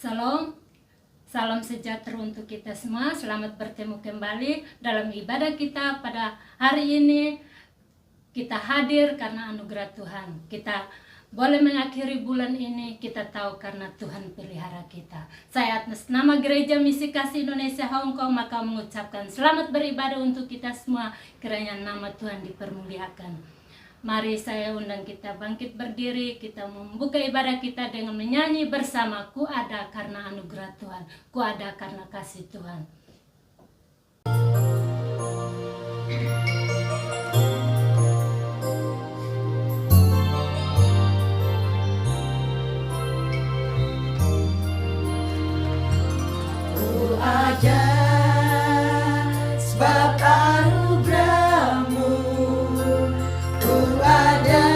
Salam, salam sejahtera untuk kita semua. Selamat bertemu kembali dalam ibadah kita pada hari ini. Kita hadir karena anugerah Tuhan. Kita boleh mengakhiri bulan ini, kita tahu karena Tuhan pelihara kita. Saya atas nama Gereja Misi Kasih Indonesia Hong Kong maka mengucapkan selamat beribadah untuk kita semua. Kiranya nama Tuhan dipermuliakan. Mari saya undang kita bangkit berdiri, kita membuka ibadah kita dengan menyanyi bersama, Ku ada karena anugerah Tuhan, ku ada karena kasih Tuhan. Ku ada sebab anugerah-Mu, ku ada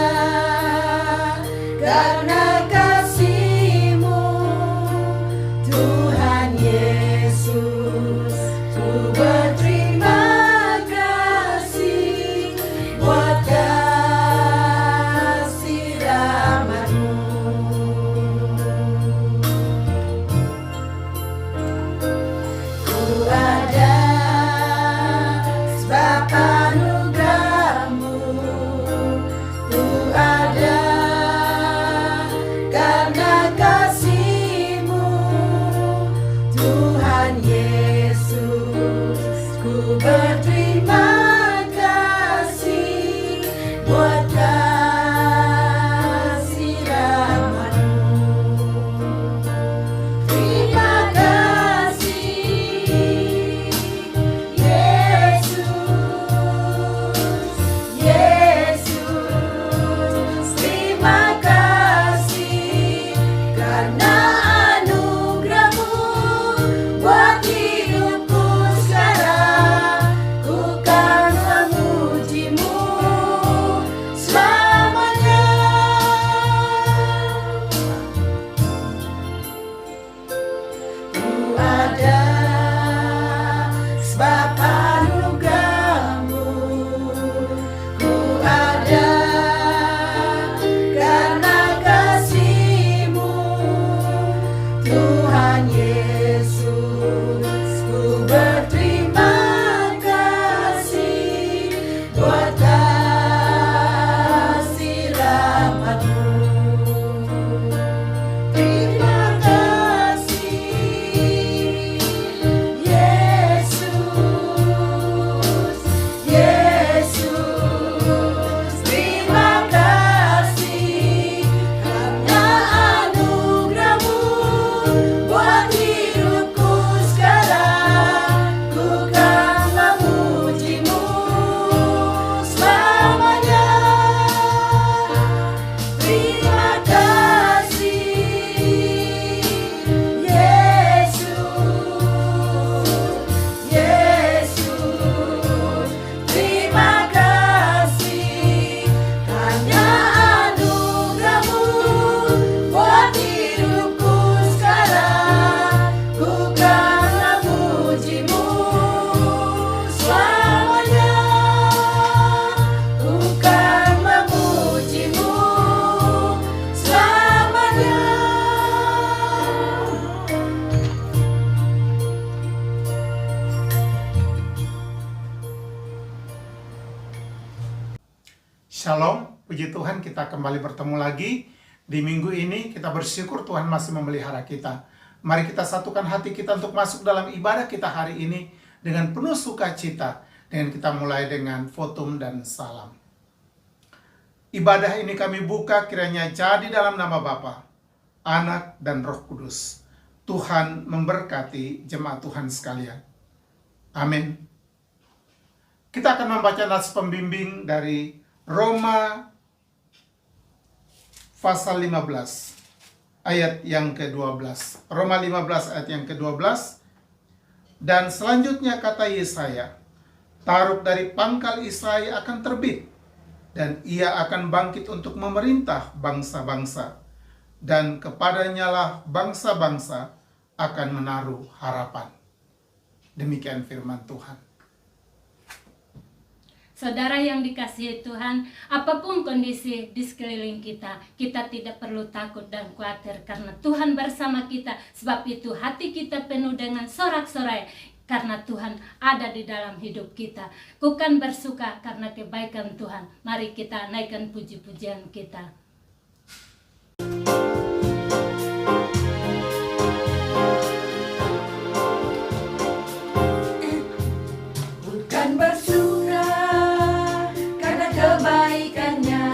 karena kasih-Mu, Tuhan Yesus. Ku berterima kasih buat kasih rahmat-Mu. Ku ada sebab anugerah-Mu, ku ada karena kasih-Mu, Tuhan Yesus. Ku berterima kasih buat kasih rahmat-Mu. Terima kasih Yesus, Yesus. Terima kasih karena anugerah-Mu buat hidupku sekarang. Ku kan memuji-Mu selamanya. Ku ada sebab anugerah-Mu, ku ada karena kasih-Mu, Tuhan Yesus. Ku berterima kasih buat kasih rahmat-Mu. Terima kasih Yesus, Yesus. Terima kasih karena anugerah-Mu buat hidupku sekarang. Ku kan memuji-Mu selamanya. Terima kasih Yesus, Yesus. Terima kasih karena anugerah-Mu buat hidupku sekarang. Ku kan memuji-Mu selamanya. Ku kan memuji-Mu selamanya. Shalom, puji Tuhan kita kembali bertemu lagi. Di minggu ini kita bersyukur Tuhan masih memelihara kita. Mari kita satukan hati kita untuk masuk dalam ibadah kita hari ini dengan penuh sukacita. Dengan kita mulai dengan votum dan salam. Ibadah ini kami buka kiranya jadi dalam nama Bapa, Anak dan Roh Kudus. Tuhan memberkati jemaat Tuhan sekalian. Amin. Kita akan membaca nas pembimbing dari Roma pasal 15 ayat yang ke-12. Roma 15 ayat yang ke-12. Dan selanjutnya kata Yesaya, Taruk dari pangkal Israel akan terbit, dan ia akan bangkit untuk memerintah bangsa-bangsa, dan kepadanya lah bangsa-bangsa akan menaruh harapan. Demikian firman Tuhan. Saudara yang dikasihi Tuhan, apapun kondisi di sekeliling kita, kita tidak perlu takut dan khawatir karena Tuhan bersama kita. Sebab itu hati kita penuh dengan sorak-sorai karena Tuhan ada di dalam hidup kita. Bukan bersuka karena kebaikan Tuhan. Mari kita naikkan puji-pujian kita. Bukan bersuka karena kebaikannya,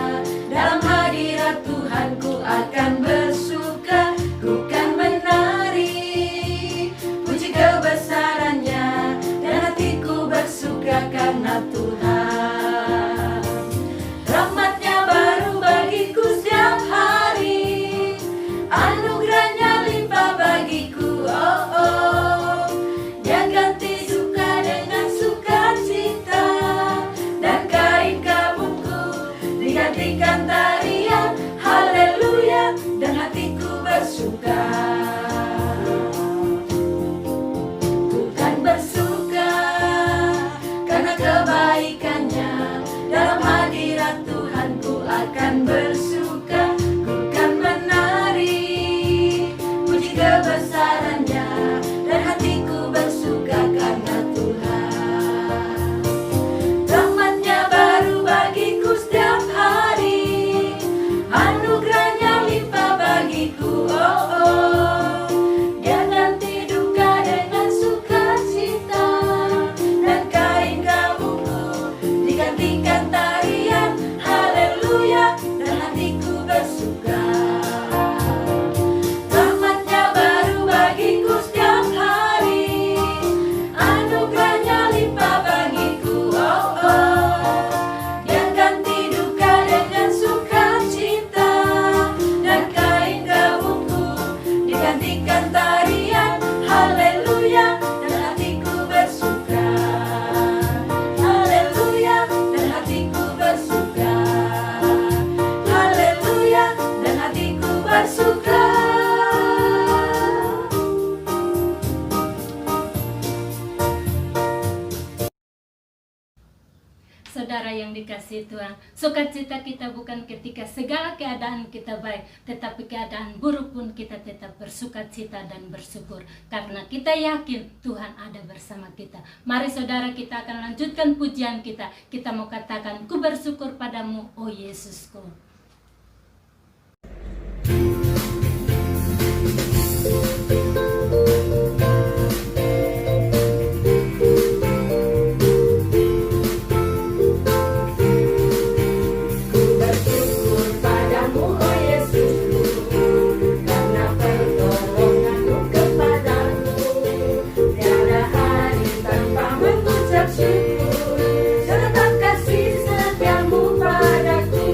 dalam hadirat Tuhan ku akan bersuka. Ku kan menari puji kebesarannya, dan hatiku bersuka karena Tuhan. Rahmatnya baru bagiku setiap hari, anugerahnya limpah bagiku, oh oh. Dia ganti suka dengan sukacita, dan kain kabungku digantikan tarian, haleluya, dan hatiku bersuka. Bukan bersuka karena kebaikannya, dalam hadirat Tuhan ku akan bersuka. Ku kan menari puji kebesarannya, dan hatiku bersuka karena Tuhan. Rahmatnya baru bagiku setiap hari, anugerahnya limpah bagiku, oh oh. Dia ganti duka dengan sukacita, dan kain kabungku digantikan tarian, haleluya, dan hatiku bersuka. Rahmatnya baru bagiku setiap hari, anugerahnya limpah bagiku, oh oh. Dia ganti duka dengan sukacita, dan kain kabungku digantikan tarian, haleluya, dan hatiku bersuka. Haleluya, dan hatiku bersuka. Haleluya, dan hatiku bersuka. Saudara yang dikasihi Tuhan, sukacita kita bukan ketika segala keadaan kita baik, tetapi keadaan buruk pun kita tetap bersukacita dan bersyukur, karena kita yakin Tuhan ada bersama kita. Mari saudara, kita akan lanjutkan pujian kita. Kita mau katakan, ku bersyukur padamu, oh Yesusku. Bersyukur padamu, oh Yesusku, karena pertolonganmu kepadaku. Tiada hari tanpa mengucap syukur, serta kasih setiamu padaku.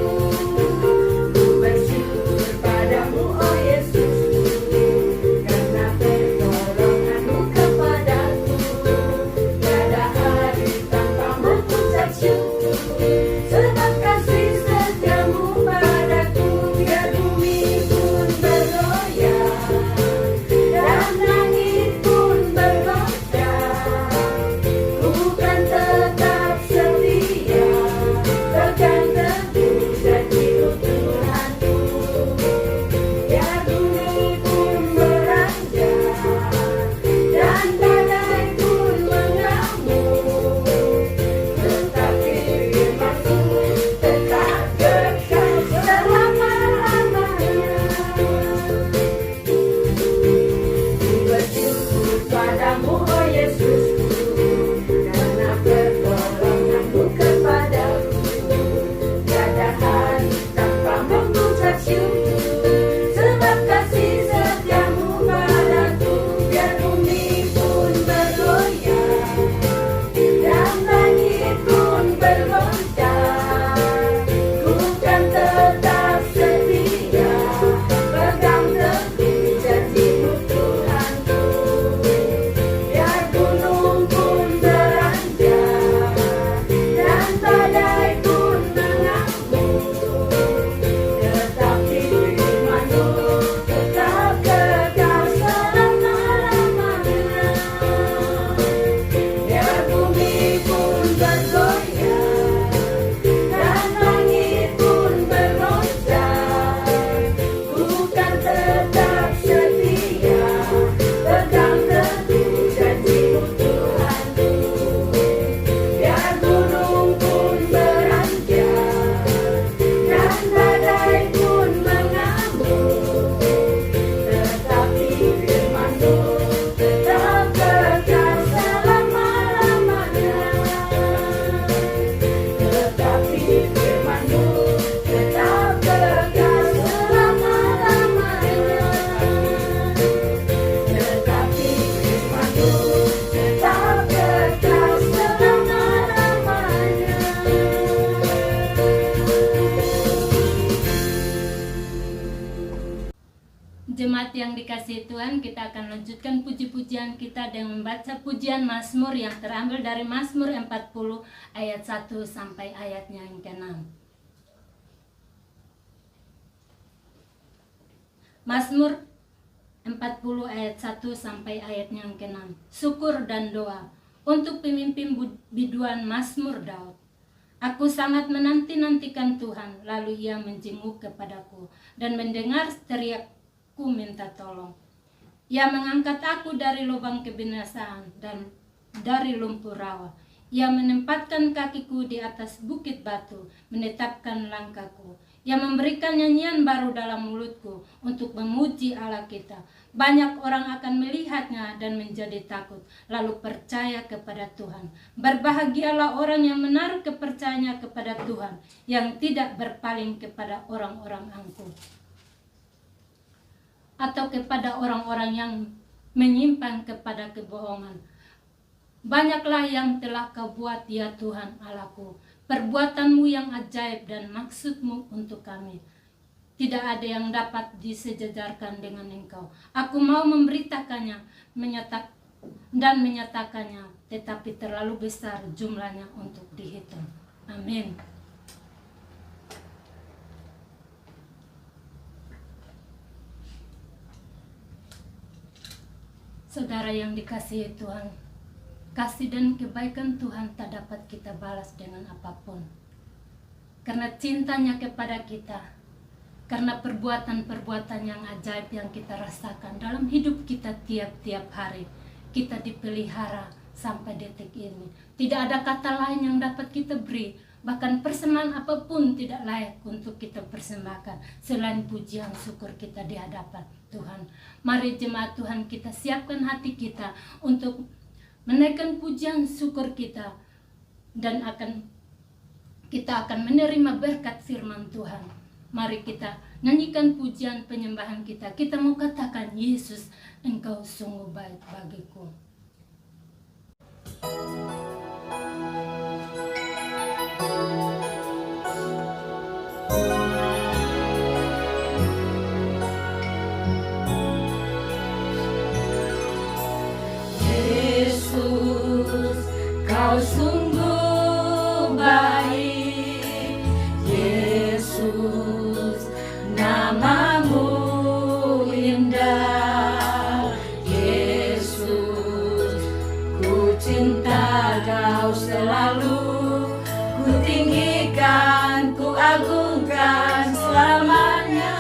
jemaat yang dikasihi Tuhan, kita akan lanjutkan puji-pujian kita dengan membaca pujian Mazmur yang terambil dari Mazmur 40 ayat 1 sampai ayatnya yang ke-6. Mazmur 40 ayat 1 sampai ayatnya yang ke-6. Syukur dan doa untuk pemimpin biduan Mazmur Daud. Aku sangat menanti-nantikan Tuhan, lalu ia menjenguk kepadaku dan mendengar teriakku minta tolong. Ia mengangkat aku dari lubang kebinasaan dan dari lumpur rawa. Ia menempatkan kakiku di atas bukit batu, menetapkan langkahku. Ia memberikan nyanyian baru dalam mulutku untuk memuji Allah kita. Banyak orang akan melihatnya dan menjadi takut, lalu percaya kepada Tuhan. Berbahagialah orang yang menaruh kepercayaannya kepada Tuhan, yang tidak berpaling kepada orang-orang angkuh, atau kepada orang-orang yang menyimpang kepada kebohongan. Banyaklah yang telah kau buat, ya Tuhan Allahku, perbuatanmu yang ajaib dan maksudmu untuk kami. Tidak ada yang dapat disejajarkan dengan Engkau. Aku mau memberitakannya, menyatakannya, tetapi terlalu besar jumlahnya untuk dihitung. Amin. Saudara yang dikasihi Tuhan, kasih dan kebaikan Tuhan tak dapat kita balas dengan apapun. Karena cintanya kepada kita, karena perbuatan-perbuatan yang ajaib yang kita rasakan dalam hidup kita tiap-tiap hari, kita dipelihara sampai detik ini. Tidak ada kata lain yang dapat kita beri, bahkan persembahan apapun tidak layak untuk kita persembahkan selain pujian syukur kita di hadapan Tuhan. Mari jemaat Tuhan, kita siapkan hati kita untuk menaikkan pujian syukur kita, dan kita akan menerima berkat firman Tuhan. Mari kita nyanyikan pujian penyembahan kita. Kita mau katakan, Yesus, Engkau sungguh baik bagiku. Yesus, Kau sungguh baik. Yesus, namamu indah. Yesus, ku cinta Kau selalu. Ku tinggikan, ku agungkan selamanya.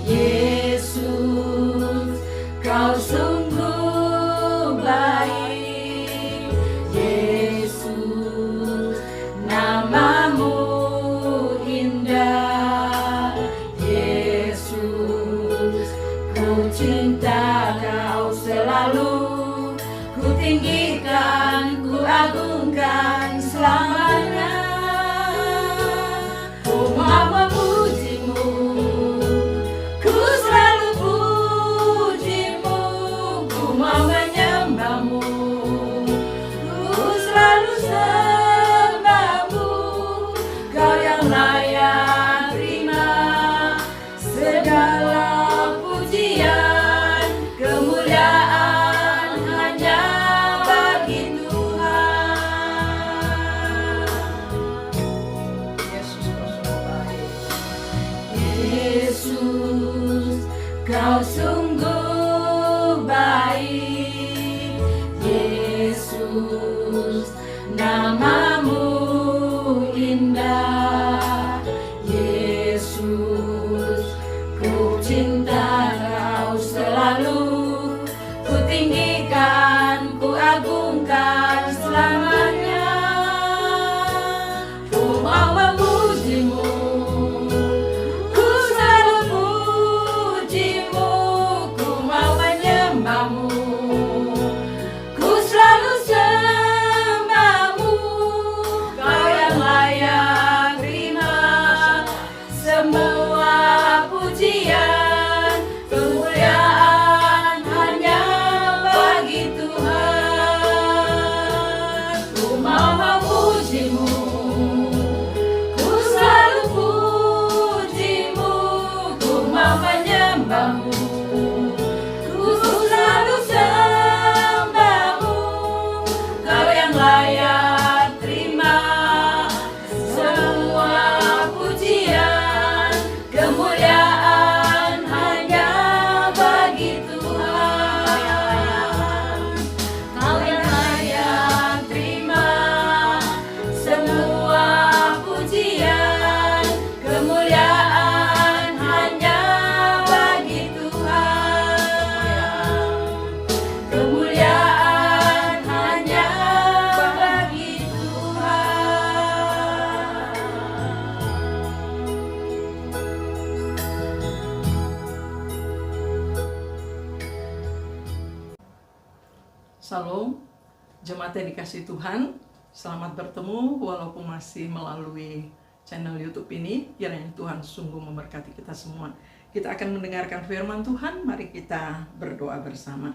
Yesus, Kau sungguh baik. Yesus, namamu indah. Yesus, ku cinta Kau selalu. Ku tinggikan, ku agungkan selamanya. Ku mau memujimu, ku selalu pujimu. Ku mau menyembahmu, ku selalu sembahmu. Kau yang layak terima segala pujian, kemuliaan hanya bagi Tuhan. Yesus, Kau sungguh baik. Yesus, namamu indah. Yesus, ku cinta Kau selalu. Ku tinggikan, ku agungkan selamanya. Ku mau memujimu, ku selalu pujimu. Ku mau menyembahmu, ku selalu sembahmu. Kau yang layak terima semua pujian, kemuliaan hanya bagi Tuhan. Salam, jemaat yang dikasihi Tuhan. Selamat bertemu walaupun masih melalui channel YouTube ini. Kiranya Tuhan sungguh memberkati kita semua. Kita akan mendengarkan firman Tuhan. Mari kita berdoa bersama.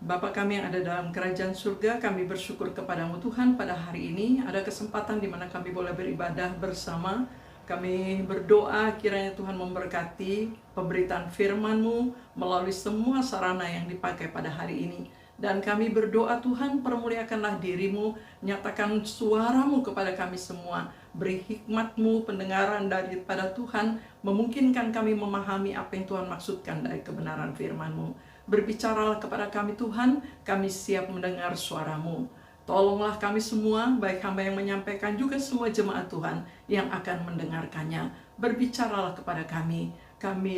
Bapa kami yang ada dalam kerajaan surga, kami bersyukur kepadamu Tuhan pada hari ini. Ada kesempatan di mana kami boleh beribadah bersama. Kami berdoa kiranya Tuhan memberkati pemberitaan firman-Mu melalui semua sarana yang dipakai pada hari ini. Dan kami berdoa Tuhan, permuliakanlah diri-Mu, nyatakan suara-Mu kepada kami semua. Beri hikmat-Mu, pendengaran daripada Tuhan, memungkinkan kami memahami apa yang Tuhan maksudkan dari kebenaran firman-Mu. Berbicaralah kepada kami Tuhan, kami siap mendengar suara-Mu. Tolonglah kami semua, baik hamba yang menyampaikan juga semua jemaat Tuhan yang akan mendengarkannya. Berbicaralah kepada kami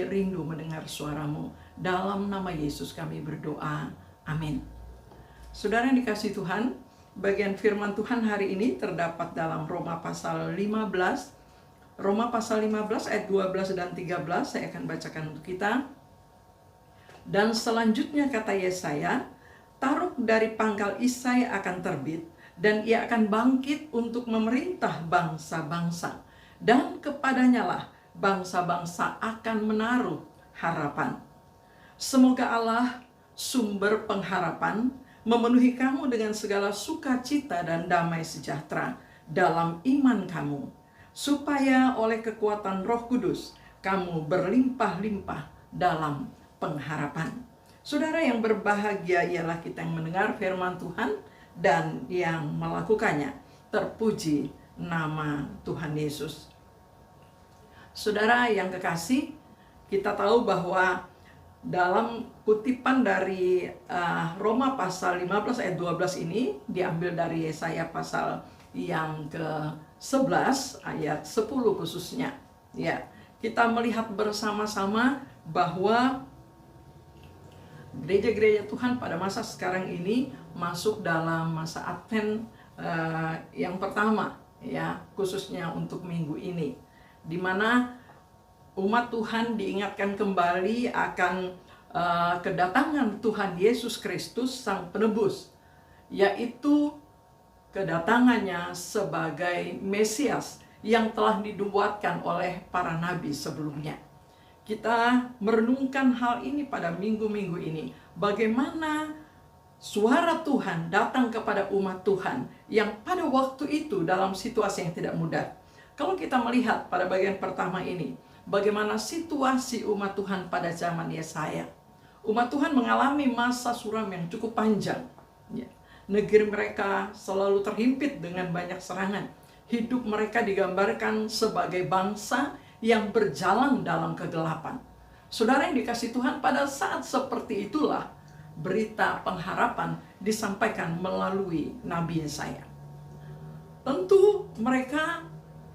rindu mendengar suara-Mu. Dalam nama Yesus kami berdoa, amin. Saudara yang dikasihi Tuhan, bagian firman Tuhan hari ini terdapat dalam Roma pasal 15. Roma pasal 15 ayat 12 dan 13, saya akan bacakan untuk kita. Dan selanjutnya kata Yesaya, Taruk dari pangkal Isai akan terbit, dan ia akan bangkit untuk memerintah bangsa-bangsa. Dan kepadanyalah bangsa-bangsa akan menaruh harapan. Semoga Allah, sumber pengharapan, memenuhi kamu dengan segala sukacita dan damai sejahtera dalam iman kamu, supaya oleh kekuatan Roh Kudus, kamu berlimpah-limpah dalam pengharapan. Saudara yang berbahagia ialah kita yang mendengar firman Tuhan dan yang melakukannya. Terpuji nama Tuhan Yesus. Saudara yang kekasih, kita tahu bahwa dalam kutipan dari Roma pasal 15 ayat 12 ini diambil dari Yesaya pasal yang ke-11 ayat 10 khususnya. Ya, kita melihat bersama-sama bahwa gereja-gereja Tuhan pada masa sekarang ini masuk dalam masa Advent yang pertama, ya, khususnya untuk minggu ini, di mana umat Tuhan diingatkan kembali akan kedatangan Tuhan Yesus Kristus Sang Penebus, yaitu kedatangannya sebagai Mesias yang telah dinubuatkan oleh para nabi sebelumnya. Kita merenungkan hal ini pada minggu-minggu ini. Bagaimana suara Tuhan datang kepada umat Tuhan yang pada waktu itu dalam situasi yang tidak mudah. Kalau kita melihat pada bagian pertama ini, bagaimana situasi umat Tuhan pada zaman Yesaya. Umat Tuhan mengalami masa suram yang cukup panjang. Ya. Negeri mereka selalu terhimpit dengan banyak serangan. Hidup mereka digambarkan sebagai bangsa yang berjalan dalam kegelapan. Saudara yang dikasihi Tuhan, pada saat seperti itulah berita pengharapan disampaikan melalui Nabi Yesaya. Tentu mereka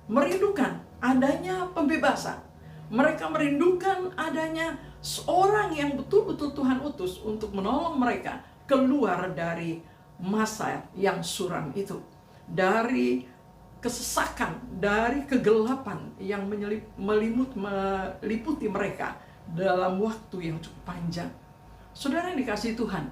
merindukan adanya pembebasan. Mereka merindukan adanya seorang yang betul-betul Tuhan utus untuk menolong mereka keluar dari masa yang suram itu, dari kesesakan, dari kegelapan yang meliputi mereka dalam waktu yang cukup panjang. Saudara yang dikasihi Tuhan,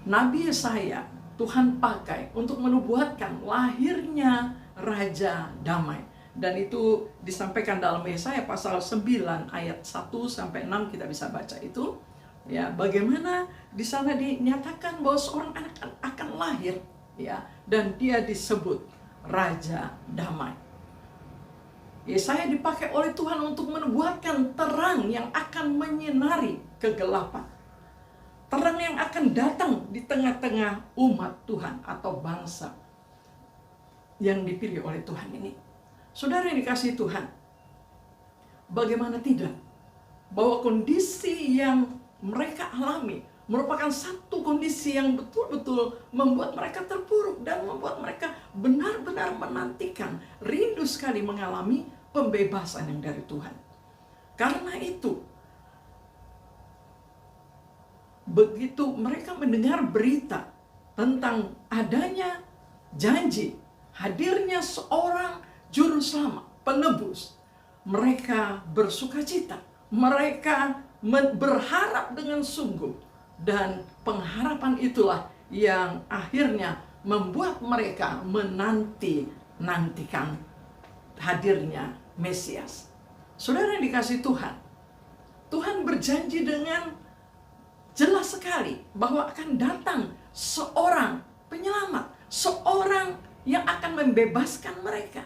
Nabi Yesaya Tuhan pakai untuk menubuatkan lahirnya Raja Damai. Dan itu disampaikan dalam Yesaya pasal 9 ayat 1-6, kita bisa baca itu. Ya, bagaimana di sana dinyatakan bahwa seorang anak akan lahir, ya, dan dia disebut Raja Damai. Yesaya dipakai oleh Tuhan untuk menubuatkan terang yang akan menyinari kegelapan. Terang yang akan datang di tengah-tengah umat Tuhan atau bangsa yang dipilih oleh Tuhan ini. Saudara yang dikasihi Tuhan, bagaimana tidak bahwa kondisi yang mereka alami merupakan satu kondisi yang betul-betul membuat mereka terpuruk dan membuat mereka benar-benar menantikan, rindu sekali mengalami pembebasan yang dari Tuhan. Karena itu, begitu mereka mendengar berita tentang adanya janji hadirnya seorang juru selamat, penebus, mereka bersukacita, mereka berharap dengan sungguh. Dan pengharapan itulah yang akhirnya membuat mereka menanti-nantikan hadirnya Mesias. Saudara yang dikasihi Tuhan, Tuhan berjanji dengan jelas sekali bahwa akan datang seorang penyelamat, seorang yang akan membebaskan mereka,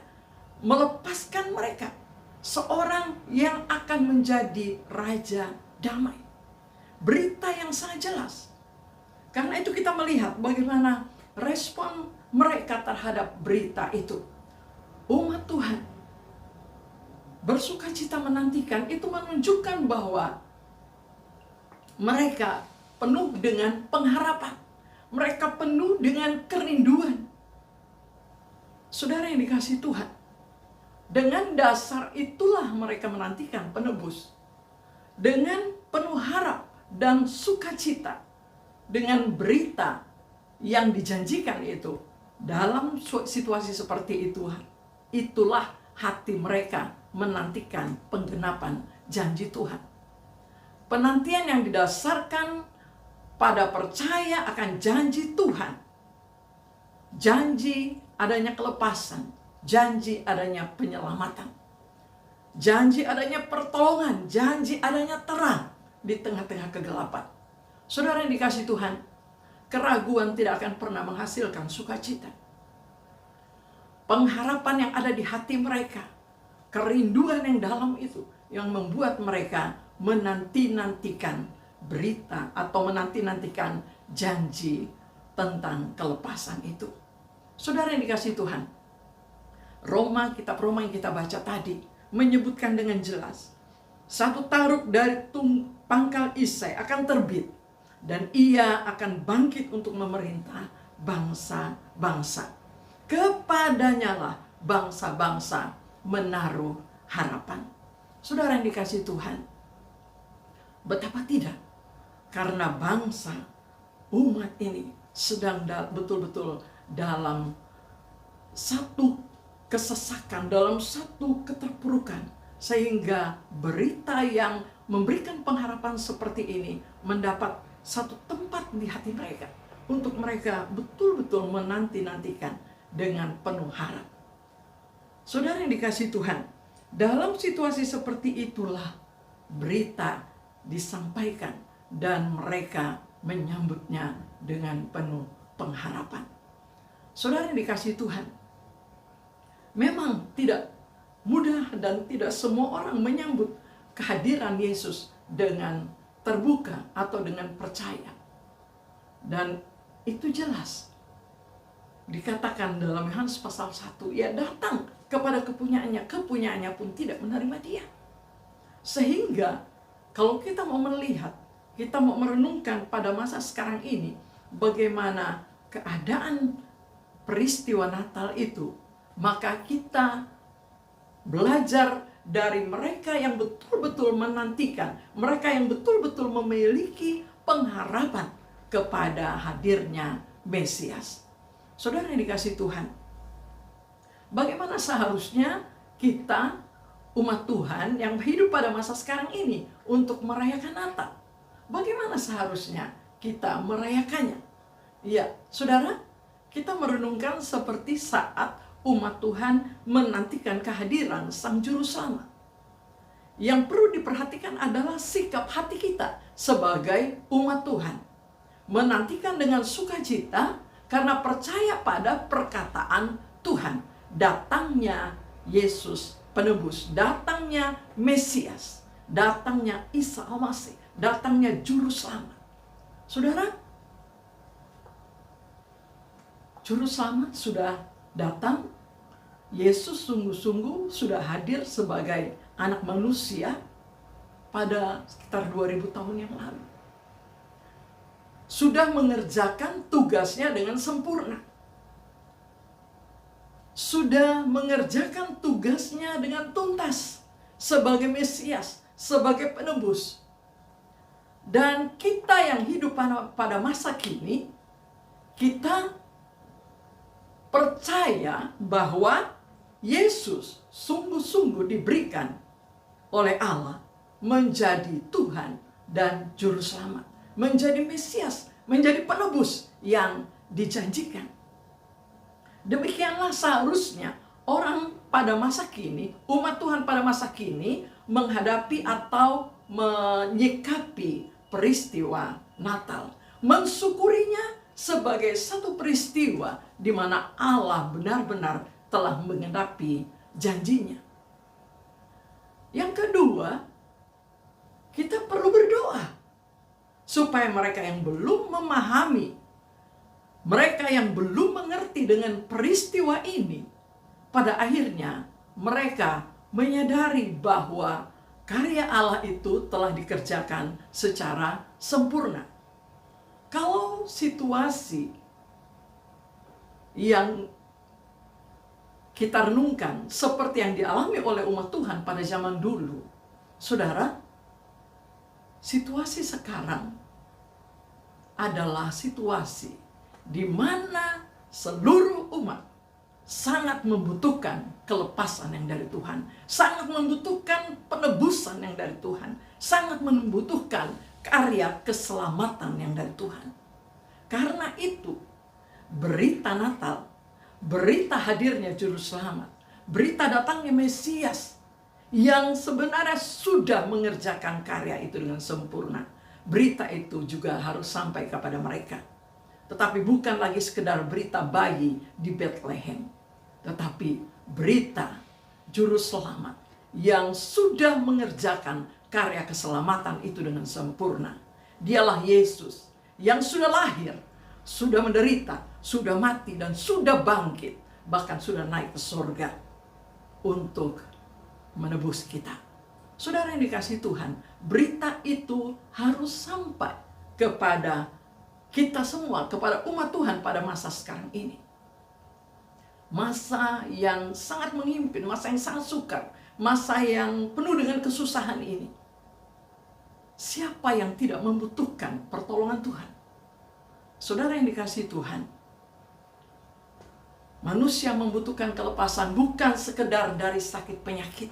melepaskan mereka, seorang yang akan menjadi raja damai. Berita yang sangat jelas. Karena itu kita melihat bagaimana respon mereka terhadap berita itu. Umat Tuhan bersukacita menantikan, itu menunjukkan bahwa mereka penuh dengan pengharapan. Mereka penuh dengan kerinduan. Saudara yang dikasihi Tuhan, dengan dasar itulah mereka menantikan penebus. Dengan penuh harap dan sukacita, dengan berita yang dijanjikan itu. Dalam situasi seperti itu, itulah hati mereka menantikan penggenapan janji Tuhan. Penantian yang didasarkan pada percaya akan janji Tuhan. Janji adanya kelepasan, janji adanya penyelamatan, janji adanya pertolongan, janji adanya terang di tengah-tengah kegelapan. Saudara yang dikasihi Tuhan, keraguan tidak akan pernah menghasilkan sukacita. Pengharapan yang ada di hati mereka, kerinduan yang dalam itu, yang membuat mereka menanti-nantikan berita atau menanti-nantikan janji tentang kelepasan itu. Saudara yang dikasihi Tuhan, kitab Roma yang kita baca tadi menyebutkan dengan jelas, satu taruk dari pangkal Isai akan terbit, dan ia akan bangkit untuk memerintah bangsa-bangsa. Kepadanya lah bangsa-bangsa menaruh harapan. Saudara yang dikasihi Tuhan, betapa tidak, karena bangsa, umat ini sedang betul-betul dalam satu kesesakan, dalam satu keterpurukan, sehingga berita yang memberikan pengharapan seperti ini mendapat satu tempat di hati mereka, untuk mereka betul-betul menanti-nantikan dengan penuh harap. Saudara yang dikasihi Tuhan, dalam situasi seperti itulah berita disampaikan dan mereka menyambutnya dengan penuh pengharapan. Saudara yang dikasihi Tuhan, memang tidak mudah dan tidak semua orang menyambut kehadiran Yesus dengan terbuka atau dengan percaya. Dan itu jelas dikatakan dalam Yohanes pasal 1, ia datang kepada kepunyaannya, kepunyaannya pun tidak menerima dia. Sehingga kalau kita mau melihat, kita mau merenungkan pada masa sekarang ini, bagaimana keadaan peristiwa Natal itu, maka kita belajar dari mereka yang betul-betul menantikan, mereka yang betul-betul memiliki pengharapan kepada hadirnya Mesias. Saudara yang dikasihi Tuhan, bagaimana seharusnya kita, umat Tuhan yang hidup pada masa sekarang ini, untuk merayakan Natal? Bagaimana seharusnya kita merayakannya? Ya, saudara, kita merenungkan seperti saat umat Tuhan menantikan kehadiran Sang Juru Selamat. Yang perlu diperhatikan adalah sikap hati kita sebagai umat Tuhan. Menantikan dengan sukacita karena percaya pada perkataan Tuhan. Datangnya Yesus penebus, datangnya Mesias, datangnya Isa Al-Masih, datangnya Juru Selamat. Saudara, Juru Selamat sudah datang. Yesus sungguh-sungguh sudah hadir sebagai anak manusia pada sekitar 2000 tahun yang lalu. Sudah mengerjakan tugasnya dengan sempurna. Sudah mengerjakan tugasnya dengan tuntas sebagai Mesias, sebagai penebus. Dan kita yang hidup pada masa kini, kita percaya bahwa Yesus sungguh-sungguh diberikan oleh Allah menjadi Tuhan dan Juru Selamat, menjadi Mesias, menjadi penebus yang dijanjikan. Demikianlah seharusnya orang pada masa kini, umat Tuhan pada masa kini menghadapi atau menyikapi peristiwa Natal, mensyukurinya sebagai satu peristiwa di mana Allah benar-benar telah menggenapi janjinya. Yang kedua, kita perlu berdoa supaya mereka yang belum memahami, mereka yang belum mengerti dengan peristiwa ini, pada akhirnya mereka menyadari bahwa karya Allah itu telah dikerjakan secara sempurna. Kalau situasi yang kita renungkan seperti yang dialami oleh umat Tuhan pada zaman dulu, saudara, situasi sekarang adalah situasi di mana seluruh umat sangat membutuhkan kelepasan yang dari Tuhan, sangat membutuhkan penebusan yang dari Tuhan, sangat membutuhkan karya keselamatan yang dari Tuhan. Karena itu, berita Natal, berita hadirnya Juru Selamat, berita datangnya Mesias yang sebenarnya sudah mengerjakan karya itu dengan sempurna, berita itu juga harus sampai kepada mereka. Tetapi bukan lagi sekedar berita bayi di Bethlehem, tetapi berita Juru Selamat yang sudah mengerjakan karya keselamatan itu dengan sempurna. Dialah Yesus yang sudah lahir, sudah menderita, sudah mati, dan sudah bangkit, bahkan sudah naik ke surga untuk menebus kita. Saudara yang dikasihi Tuhan, berita itu harus sampai kepada kita semua, kepada umat Tuhan pada masa sekarang ini. Masa yang sangat menghimpit, masa yang sangat sukar, masa yang penuh dengan kesusahan ini. Siapa yang tidak membutuhkan pertolongan Tuhan? Saudara yang dikasihi Tuhan, manusia membutuhkan kelepasan bukan sekedar dari sakit penyakit.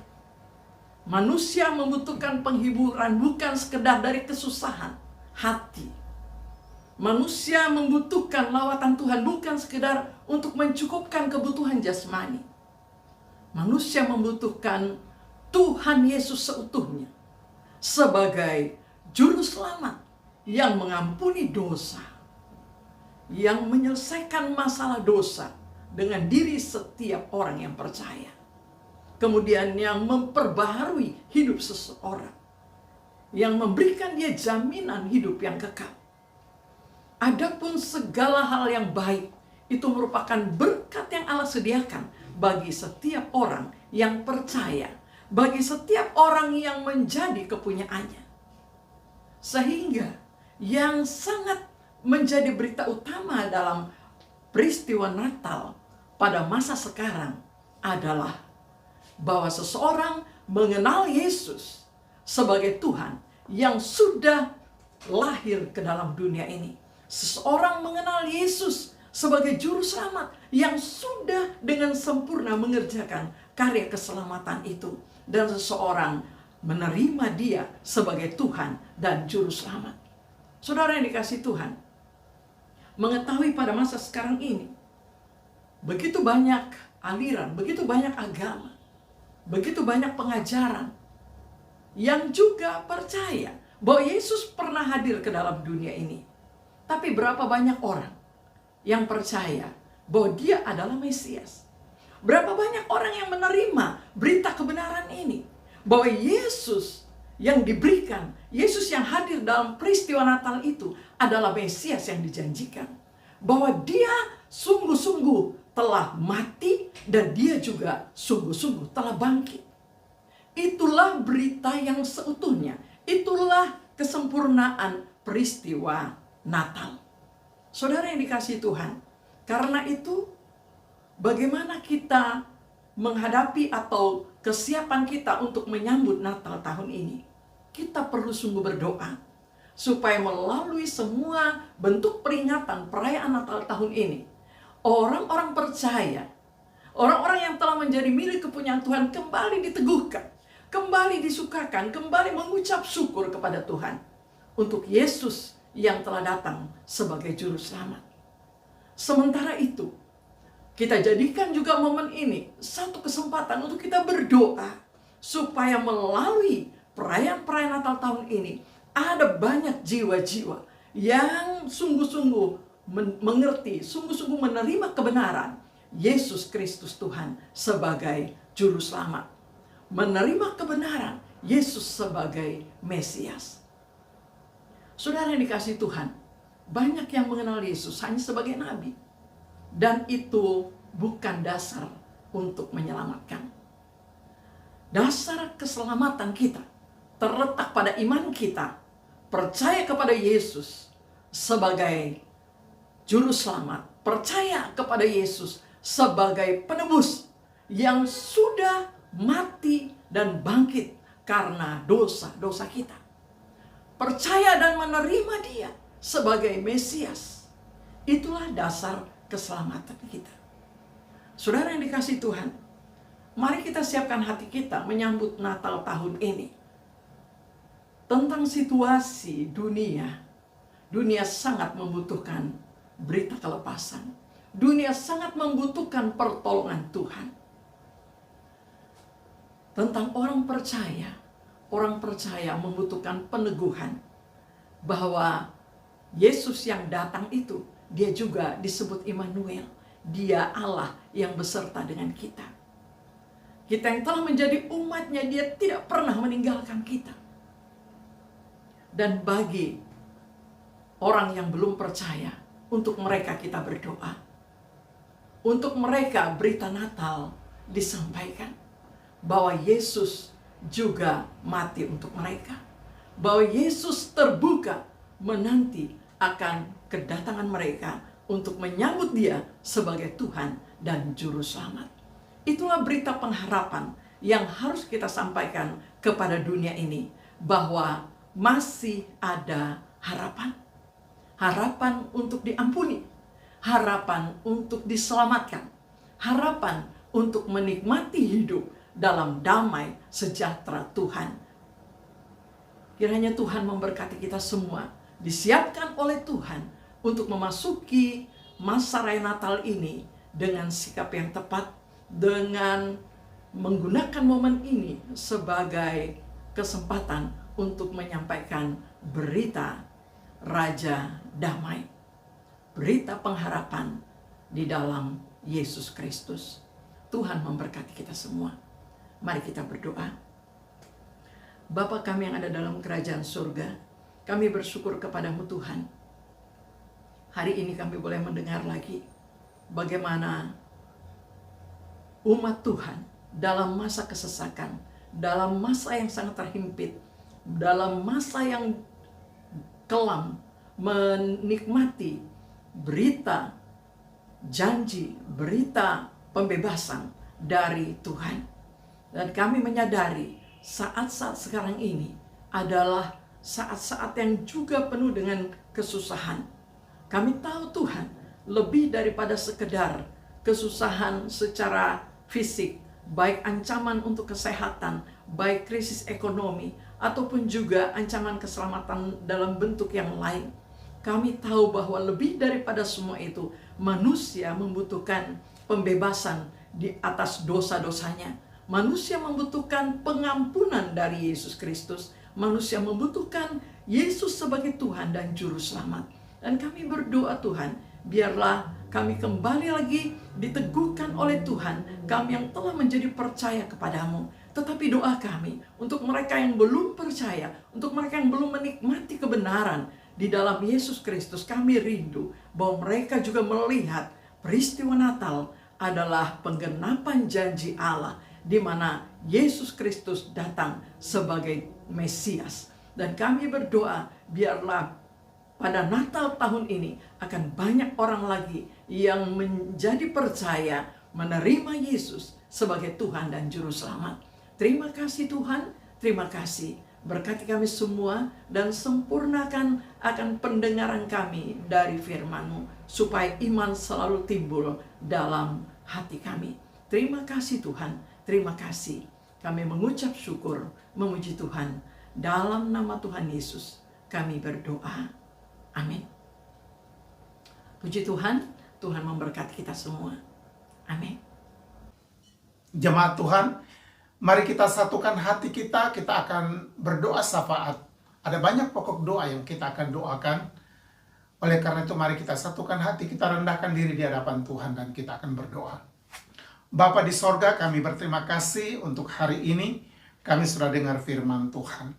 Manusia membutuhkan penghiburan bukan sekedar dari kesusahan hati. Manusia membutuhkan lawatan Tuhan bukan sekedar untuk mencukupkan kebutuhan jasmani. Manusia membutuhkan Tuhan Yesus seutuhnya sebagai Juru Selamat yang mengampuni dosa, yang menyelesaikan masalah dosa dengan diri setiap orang yang percaya. Kemudian yang memperbaharui hidup seseorang, yang memberikan dia jaminan hidup yang kekal. Adapun segala hal yang baik itu merupakan berkat yang Allah sediakan bagi setiap orang yang percaya, bagi setiap orang yang menjadi kepunyaannya. Sehingga yang sangat menjadi berita utama dalam peristiwa Natal pada masa sekarang adalah bahwa seseorang mengenal Yesus sebagai Tuhan yang sudah lahir ke dalam dunia ini. Seseorang mengenal Yesus sebagai Juru Selamat yang sudah dengan sempurna mengerjakan karya keselamatan itu. Dan seseorang menerima dia sebagai Tuhan dan Juru Selamat. Saudara yang dikasihi Tuhan, mengetahui pada masa sekarang ini, begitu banyak aliran, begitu banyak agama, begitu banyak pengajaran yang juga percaya bahwa Yesus pernah hadir ke dalam dunia ini. Tapi berapa banyak orang yang percaya bahwa dia adalah Mesias? Berapa banyak orang yang menerima berita kebenaran ini? Bahwa Yesus yang diberikan, Yesus yang hadir dalam peristiwa Natal itu adalah Mesias yang dijanjikan. Bahwa dia sungguh-sungguh telah mati dan dia juga sungguh-sungguh telah bangkit. Itulah berita yang seutuhnya. Itulah kesempurnaan peristiwa Natal. Saudara yang dikasihi Tuhan, karena itu bagaimana kita menghadapi atau kesiapan kita untuk menyambut Natal tahun ini? Kita perlu sungguh berdoa supaya melalui semua bentuk peringatan perayaan Natal tahun ini, orang-orang percaya, orang-orang yang telah menjadi milik kepunyaan Tuhan kembali diteguhkan, kembali disukakan, kembali mengucap syukur kepada Tuhan untuk Yesus yang telah datang sebagai juru selamat. Sementara itu, kita jadikan juga momen ini satu kesempatan untuk kita berdoa supaya melalui perayaan-perayaan Natal tahun ini ada banyak jiwa-jiwa yang sungguh-sungguh mengerti, sungguh-sungguh menerima kebenaran Yesus Kristus Tuhan sebagai juru selamat, menerima kebenaran Yesus sebagai Mesias. Saudara yang dikasihi Tuhan, banyak yang mengenal Yesus hanya sebagai nabi, dan itu bukan dasar untuk menyelamatkan. Dasar keselamatan kita terletak pada iman kita, percaya kepada Yesus sebagai juru selamat, percaya kepada Yesus sebagai penebus yang sudah mati dan bangkit karena dosa-dosa kita. Percaya dan menerima Dia sebagai Mesias. Itulah dasar keselamatan kita. Saudara yang dikasihi Tuhan, mari kita siapkan hati kita menyambut Natal tahun ini. Tentang situasi dunia, dunia sangat membutuhkan berita kelepasan. Dunia sangat membutuhkan pertolongan Tuhan. Tentang orang percaya membutuhkan peneguhan bahwa Yesus yang datang itu, Dia juga disebut Immanuel. Dia Allah yang beserta dengan kita. Kita yang telah menjadi umatnya, Dia tidak pernah meninggalkan kita. Dan bagi orang yang belum percaya, untuk mereka kita berdoa. Untuk mereka berita Natal disampaikan bahwa Yesus juga mati untuk mereka. Bahwa Yesus terbuka menanti akan kedatangan mereka untuk menyambut Dia sebagai Tuhan dan Juru Selamat. Itulah berita pengharapan yang harus kita sampaikan kepada dunia ini, bahwa masih ada harapan. Harapan untuk diampuni, harapan untuk diselamatkan, harapan untuk menikmati hidup dalam damai sejahtera Tuhan. Kiranya Tuhan memberkati kita semua, disiapkan oleh Tuhan untuk memasuki masa raya Natal ini dengan sikap yang tepat, dengan menggunakan momen ini sebagai kesempatan untuk menyampaikan berita Raja Damai, berita pengharapan di dalam Yesus Kristus. Tuhan memberkati kita semua. Mari kita berdoa. Bapa kami yang ada dalam kerajaan surga, kami bersyukur kepadamu Tuhan. Hari ini kami boleh mendengar lagi bagaimana umat Tuhan dalam masa kesesakan, dalam masa yang sangat terhimpit, dalam masa yang kelam, menikmati berita janji, berita pembebasan dari Tuhan. Dan kami menyadari saat-saat sekarang ini adalah saat-saat yang juga penuh dengan kesusahan. Kami tahu Tuhan, lebih daripada sekedar kesusahan secara fisik, baik ancaman untuk kesehatan, baik krisis ekonomi, ataupun juga ancaman keselamatan dalam bentuk yang lain. Kami tahu bahwa lebih daripada semua itu, manusia membutuhkan pembebasan di atas dosa-dosanya. Manusia membutuhkan pengampunan dari Yesus Kristus. Manusia membutuhkan Yesus sebagai Tuhan dan Juru Selamat. Dan kami berdoa Tuhan, biarlah kami kembali lagi diteguhkan oleh Tuhan, kami yang telah menjadi percaya kepadamu. Tetapi doa kami untuk mereka yang belum percaya, untuk mereka yang belum menikmati kebenaran di dalam Yesus Kristus, kami rindu bahwa mereka juga melihat peristiwa Natal adalah penggenapan janji Allah, di mana Yesus Kristus datang sebagai Mesias. Dan kami berdoa, biarlah pada Natal tahun ini akan banyak orang lagi yang menjadi percaya, menerima Yesus sebagai Tuhan dan Juru Selamat. Terima kasih Tuhan, terima kasih. Berkati kami semua dan sempurnakan akan pendengaran kami dari firman-Mu, supaya iman selalu timbul dalam hati kami. Terima kasih Tuhan, terima kasih. Kami mengucap syukur, memuji Tuhan. Dalam nama Tuhan Yesus kami berdoa. Amin. Puji Tuhan, Tuhan memberkati kita semua. Amin. Jemaat Tuhan, mari kita satukan hati kita akan berdoa syafaat. Ada banyak pokok doa yang kita akan doakan. Oleh karena itu mari kita satukan hati, kita rendahkan diri di hadapan Tuhan dan kita akan berdoa. Bapa di sorga, kami berterima kasih untuk hari ini. Kami sudah dengar firman Tuhan.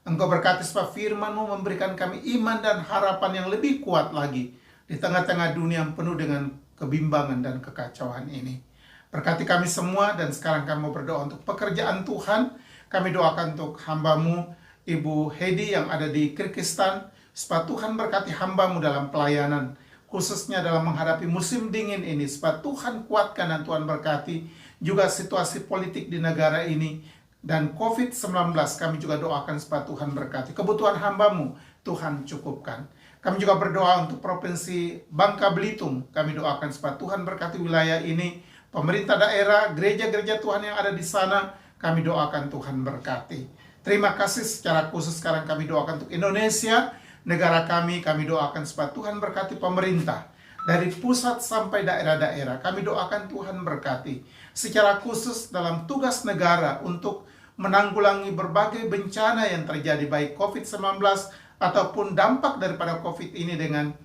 Engkau berkati sebab firman-Mu memberikan kami iman dan harapan yang lebih kuat lagi di tengah-tengah dunia yang penuh dengan kebimbangan dan kekacauan ini. Berkati kami semua, dan sekarang kami mau berdoa untuk pekerjaan Tuhan. Kami doakan untuk hamba-Mu, Ibu Hedi yang ada di Kyrgyzstan, supaya Tuhan berkati hamba-Mu dalam pelayanan, khususnya dalam menghadapi musim dingin ini, supaya Tuhan kuatkan dan Tuhan berkati juga situasi politik di negara ini, dan COVID-19 kami juga doakan supaya Tuhan berkati. Kebutuhan hamba-Mu Tuhan cukupkan. Kami juga berdoa untuk Provinsi Bangka Belitung, kami doakan supaya Tuhan berkati wilayah ini, pemerintah daerah, gereja-gereja Tuhan yang ada di sana, kami doakan Tuhan berkati. Terima kasih secara khusus sekarang kami doakan untuk Indonesia, negara kami doakan supaya Tuhan berkati pemerintah. Dari pusat sampai daerah-daerah, kami doakan Tuhan berkati. Secara khusus dalam tugas negara untuk menanggulangi berbagai bencana yang terjadi, baik COVID-19 ataupun dampak daripada COVID ini dengan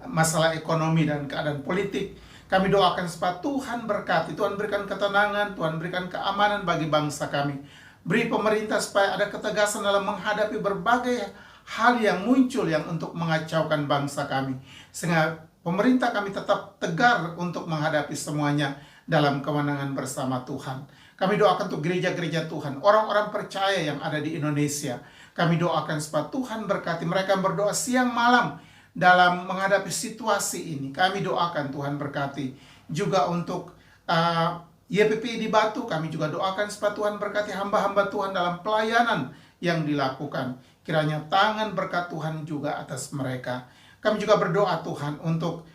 masalah ekonomi dan keadaan politik. Kami doakan supaya Tuhan berkati, Tuhan berikan ketenangan, Tuhan berikan keamanan bagi bangsa kami. Beri pemerintah supaya ada ketegasan dalam menghadapi berbagai hal yang muncul yang untuk mengacaukan bangsa kami. Sehingga pemerintah kami tetap tegar untuk menghadapi semuanya dalam kemenangan bersama Tuhan. Kami doakan untuk gereja-gereja Tuhan, orang-orang percaya yang ada di Indonesia. Kami doakan supaya Tuhan berkati mereka yang berdoa siang malam dalam menghadapi situasi ini. Kami doakan Tuhan berkati. Juga untuk YPP di Batu, kami juga doakan supaya Tuhan berkati hamba-hamba Tuhan dalam pelayanan yang dilakukan. Kiranya tangan berkat Tuhan juga atas mereka. Kami juga berdoa Tuhan untuk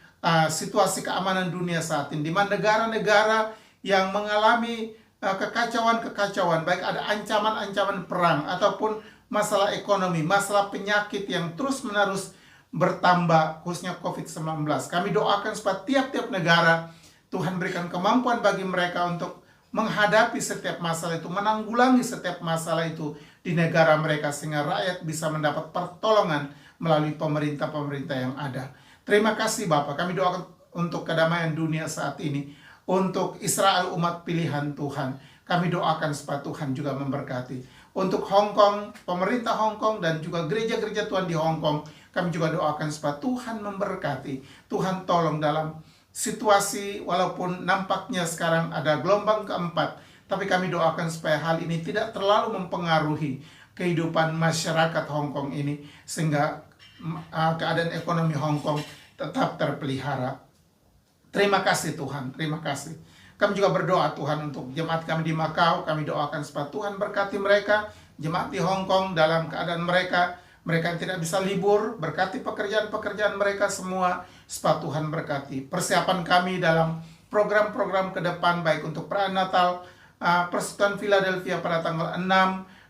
situasi keamanan dunia saat ini, di mana negara-negara yang mengalami kekacauan-kekacauan, baik ada ancaman-ancaman perang ataupun masalah ekonomi, masalah penyakit yang terus-menerus bertambah, khususnya COVID-19. Kami doakan supaya tiap-tiap negara Tuhan berikan kemampuan bagi mereka untuk menghadapi setiap masalah itu, menanggulangi setiap masalah itu di negara mereka, sehingga rakyat bisa mendapat pertolongan melalui pemerintah-pemerintah yang ada. Terima kasih Bapak, kami doakan untuk kedamaian dunia saat ini, untuk Israel umat pilihan Tuhan. Kami doakan supaya Tuhan juga memberkati. Untuk Hong Kong, pemerintah Hong Kong dan juga gereja-gereja Tuhan di Hong Kong, kami juga doakan supaya Tuhan memberkati. Tuhan tolong dalam situasi, walaupun nampaknya sekarang ada gelombang keempat, tapi kami doakan supaya hal ini tidak terlalu mempengaruhi kehidupan masyarakat Hong Kong ini, sehingga keadaan ekonomi Hong Kong tetap terpelihara. Terima kasih Tuhan, terima kasih. Kami juga berdoa Tuhan untuk jemaat kami di Macau, kami doakan supaya Tuhan berkati mereka, jemaat di Hong Kong dalam keadaan mereka yang tidak bisa libur, berkati pekerjaan-pekerjaan mereka semua, supaya Tuhan berkati. Persiapan kami dalam program-program ke depan, baik untuk perayaan Natal, Persekutuan Philadelphia pada tanggal 6,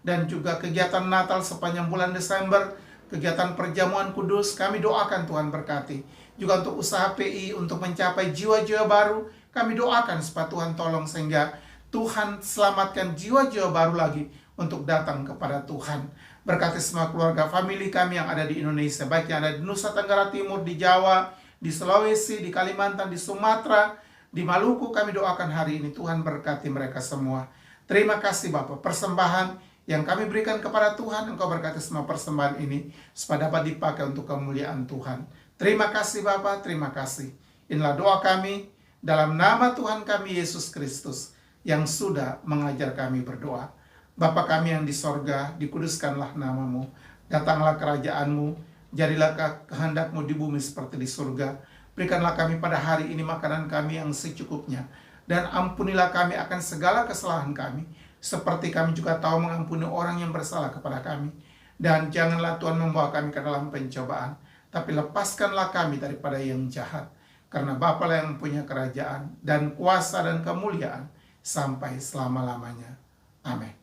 dan juga kegiatan Natal sepanjang bulan Desember, kegiatan perjamuan kudus, kami doakan Tuhan berkati. Juga untuk usaha PI, untuk mencapai jiwa-jiwa baru, kami doakan supaya Tuhan tolong sehingga Tuhan selamatkan jiwa-jiwa baru lagi untuk datang kepada Tuhan. Berkati semua keluarga famili kami yang ada di Indonesia, baik yang ada di Nusa Tenggara Timur, di Jawa, di Sulawesi, di Kalimantan, di Sumatera, di Maluku. Kami doakan hari ini Tuhan berkati mereka semua. Terima kasih Bapak, persembahan yang kami berikan kepada Tuhan, Engkau berkati semua persembahan ini supaya dapat dipakai untuk kemuliaan Tuhan. Terima kasih Bapak, terima kasih. Inilah doa kami dalam nama Tuhan kami Yesus Kristus yang sudah mengajar kami berdoa. Bapa kami yang di sorga, dikuduskanlah namamu, datanglah kerajaanmu, jadilah kehendakmu di bumi seperti di surga. Berikanlah kami pada hari ini makanan kami yang secukupnya, dan ampunilah kami akan segala kesalahan kami, seperti kami juga tahu mengampuni orang yang bersalah kepada kami. Dan janganlah Tuhan membawa kami ke dalam pencobaan, tapi lepaskanlah kami daripada yang jahat. Karena Bapa lah yang punya kerajaan, dan kuasa, dan kemuliaan, sampai selama-lamanya. Amin.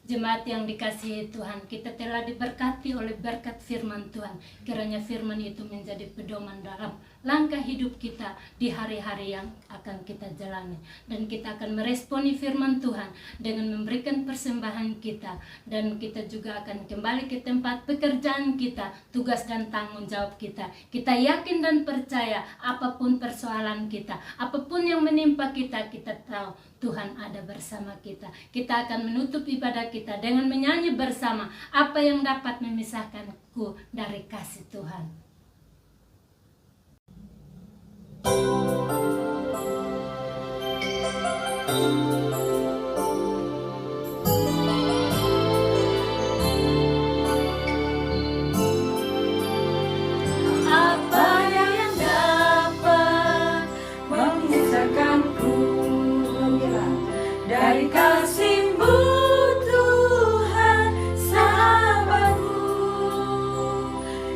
Jemaat yang dikasihi Tuhan, kita telah diberkati oleh berkat firman Tuhan. Kiranya firman itu menjadi pedoman dalam langkah hidup kita di hari-hari yang akan kita jalani. Dan kita akan meresponi firman Tuhan dengan memberikan persembahan kita. Dan kita juga akan kembali ke tempat pekerjaan kita, tugas dan tanggung jawab kita. Kita yakin dan percaya apapun persoalan kita, apapun yang menimpa kita, kita tahu Tuhan ada bersama kita. Kita akan menutup ibadah kita dengan menyanyi bersama, apa yang dapat memisahkanku dari kasih Tuhan. Apa yang dapat memisahkanku dari kasih-Mu Tuhan sahabatku?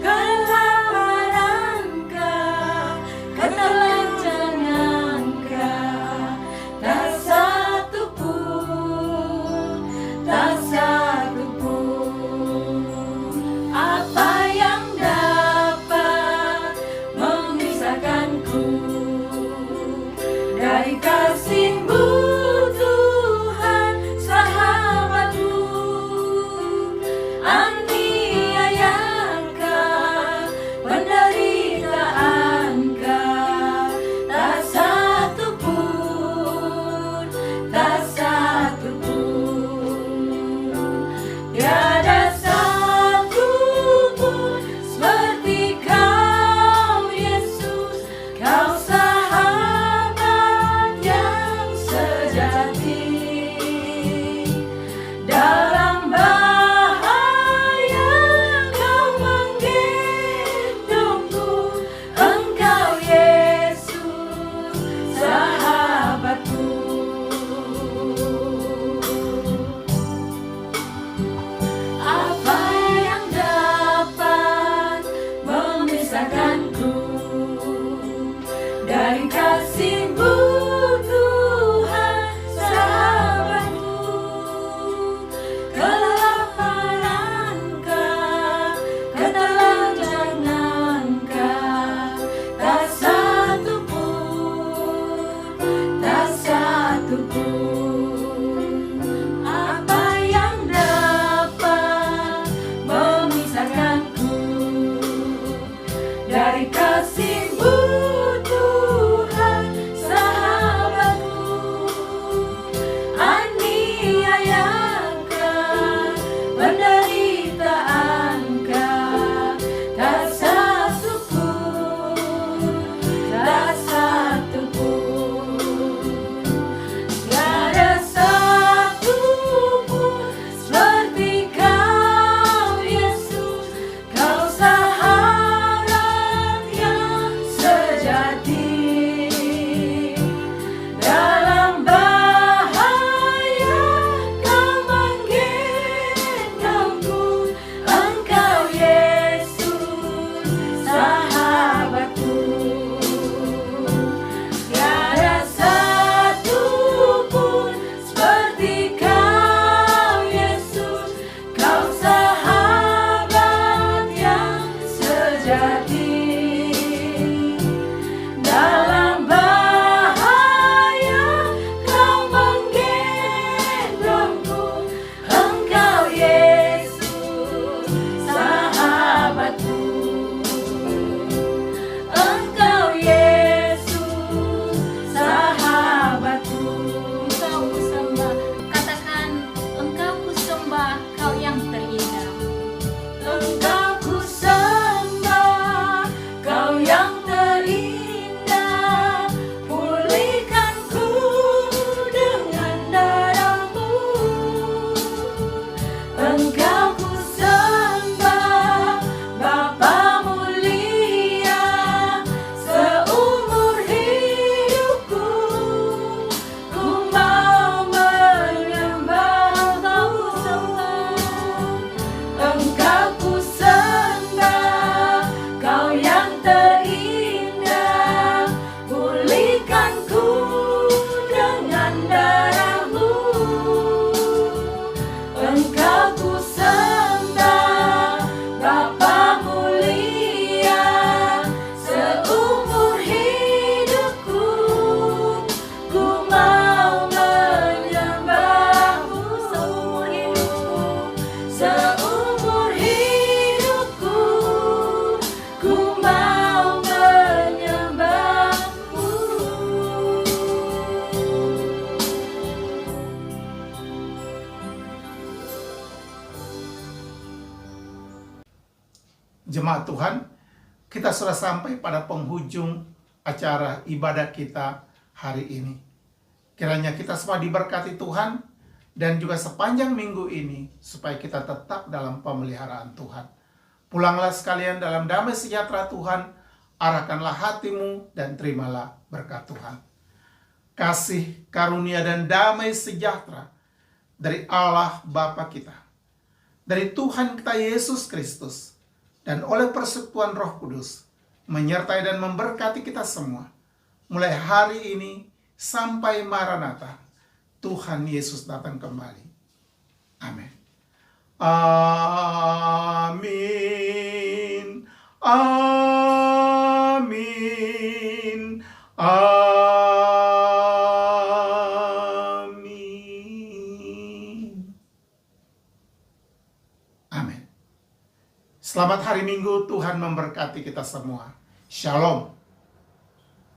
Kelaparan Engkau, ketelanjangan Engkau, tak Jemaat Tuhan, kita sudah sampai pada penghujung acara ibadah kita hari ini. Kiranya kita semua diberkati Tuhan dan juga sepanjang minggu ini supaya kita tetap dalam pemeliharaan Tuhan. Pulanglah sekalian dalam damai sejahtera Tuhan, arahkanlah hatimu dan terimalah berkat Tuhan. Kasih, karunia, dan damai sejahtera dari Allah Bapa kita, dari Tuhan kita Yesus Kristus, dan oleh persekutuan Roh Kudus, menyertai dan memberkati kita semua, mulai hari ini sampai Maranatha, Tuhan Yesus datang kembali. Amin. Amin. Amin. Amin. Amin. Selamat hari Minggu, Tuhan memberkati kita semua. Shalom.